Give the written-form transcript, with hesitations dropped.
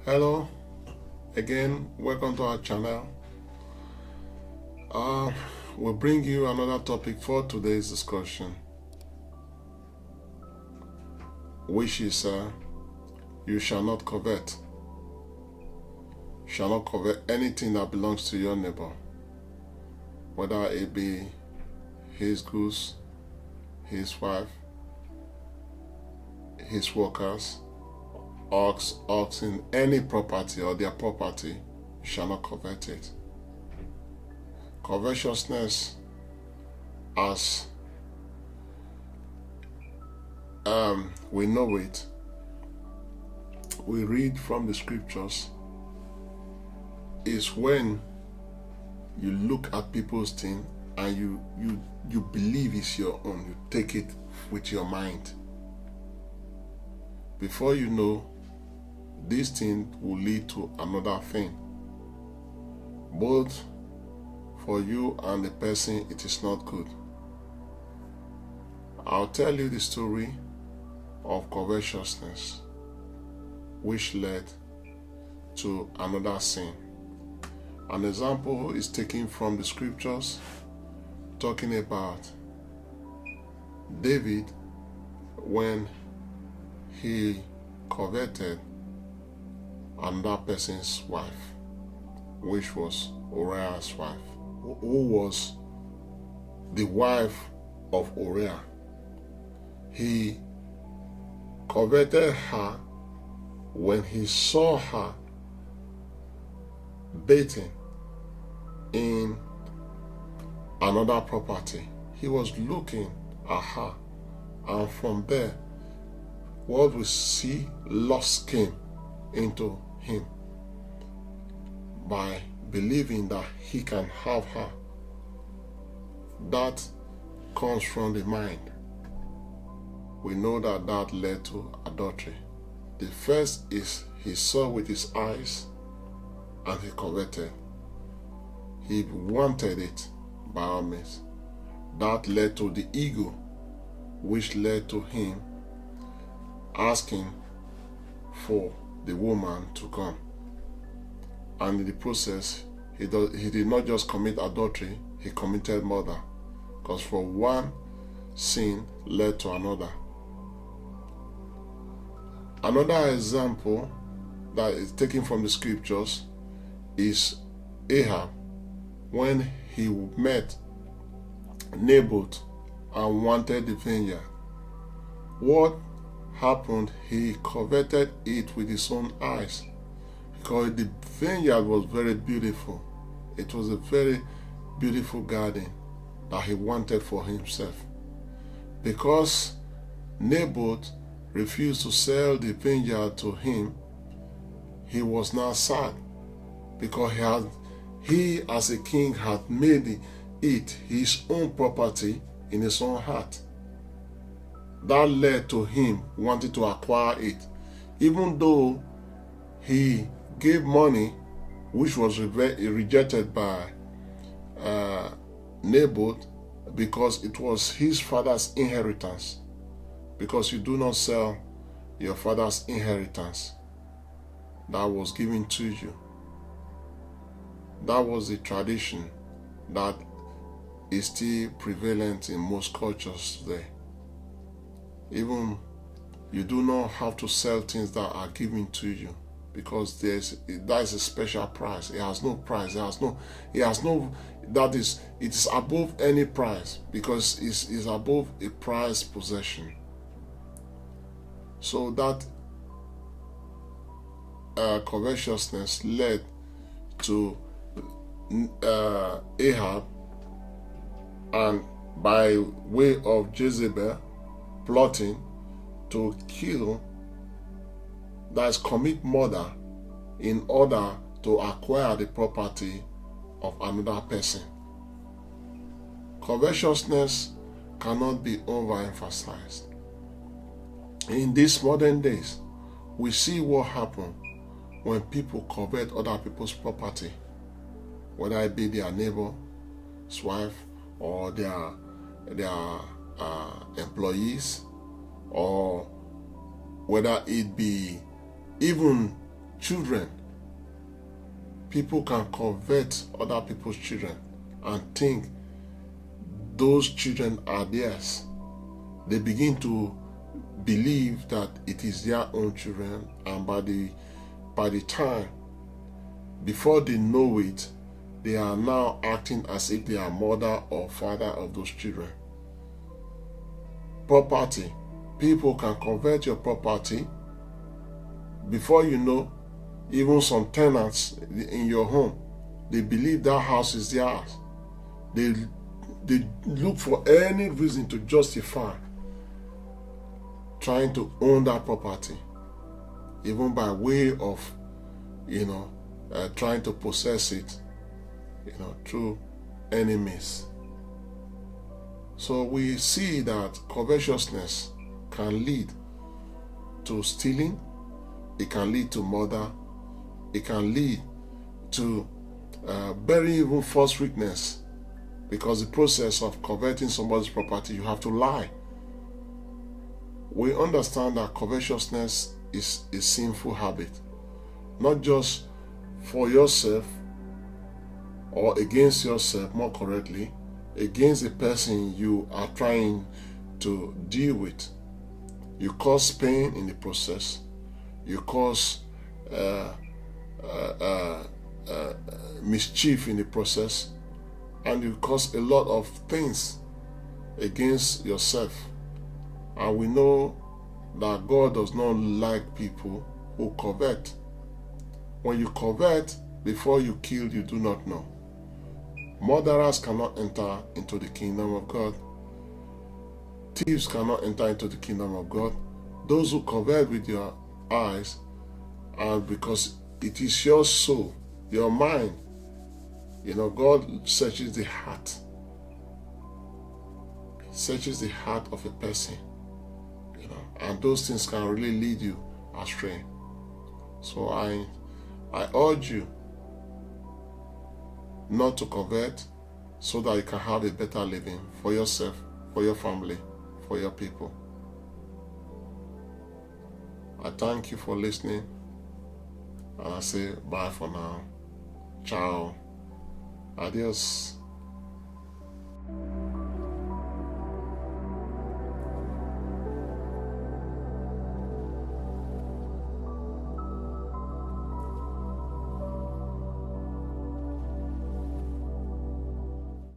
Hello again, welcome to our channel. We'll bring you another topic for today's discussion, which is you shall not covet. Shall not covet anything that belongs to your neighbor, whether it be his goods, his wife, his workers, oxen, any property or their property. You shall not covet it. Covetousness, as we know it, we read from the scriptures, is when you look at people's thing and you believe it's your own. You take it with your mind. Before you know, this thing will lead to another thing. Both for you and the person, it is not good. I'll tell you the story of covetousness, which led to another sin. An example is taken from the scriptures, talking about David when he coveted another person's wife, which was Uriah's wife, who was the wife of Uriah. He coveted her when he saw her bathing in another property. He was looking at her, and from there, what we see, lust came into him by believing that he can have her. That comes from the mind. We know that that led to adultery. The first is he saw with his eyes and he coveted. He wanted it by all means. That led to the ego, which led to him asking for the woman to come. And in the process, he did not just commit adultery, he committed murder. Because from one sin led to another. Another example that is taken from the scriptures is Ahab, when he met Naboth and wanted the vineyard. What happened? He coveted it with his own eyes, because the vineyard was very beautiful. It was a very beautiful garden that he wanted for himself. Because Naboth refused to sell the vineyard to him, he was now sad, because he as a king had made it his own property in his own heart. That led to him wanting to acquire it, even though he gave money which was rejected by Naboth, because it was his father's inheritance. Because you do not sell your father's inheritance that was given to you. That was the tradition that is still prevalent in most cultures today. Even you do not have to sell things that are given to you, because that is a special price. It has no price. It is above any price, because it's above a prized possession. So that covetousness led to Ahab, and by way of Jezebel, plotting to kill, that is, commit murder, in order to acquire the property of another person. Covetousness cannot be overemphasized. In these modern days, we see what happens when people covet other people's property, whether it be their neighbor's wife or their employees, or whether it be even children. People can covet other people's children and think those children are theirs. They begin to believe that it is their own children, and by the time, before they know it, they are now acting as if they are mother or father of those children. Property. People can convert your property. Before you know, even some tenants in your home, they believe that house is theirs. They look for any reason to justify trying to own that property, even by way of, trying to possess it, through enemies. So we see that covetousness can lead to stealing, it can lead to murder, it can lead to bearing even false witness, because the process of coveting somebody's property, you have to lie. We understand that covetousness is a sinful habit, not just for yourself or against yourself, more correctly, against the person you are trying to deal with. You cause pain in the process, you cause mischief in the process, and you cause a lot of things against yourself. And we know that God does not like people who covet. When you covet, before you kill, you do not know. Murderers cannot enter into the kingdom of God. Thieves cannot enter into the kingdom of God. Those who covet with your eyes, and because it is your soul, your mind, God searches the heart. He searches the heart of a person, and those things can really lead you astray. So I urge you not to covet, so that you can have a better living for yourself, for your family, for your people. I thank you for listening, and I say bye for now. Ciao. Adios.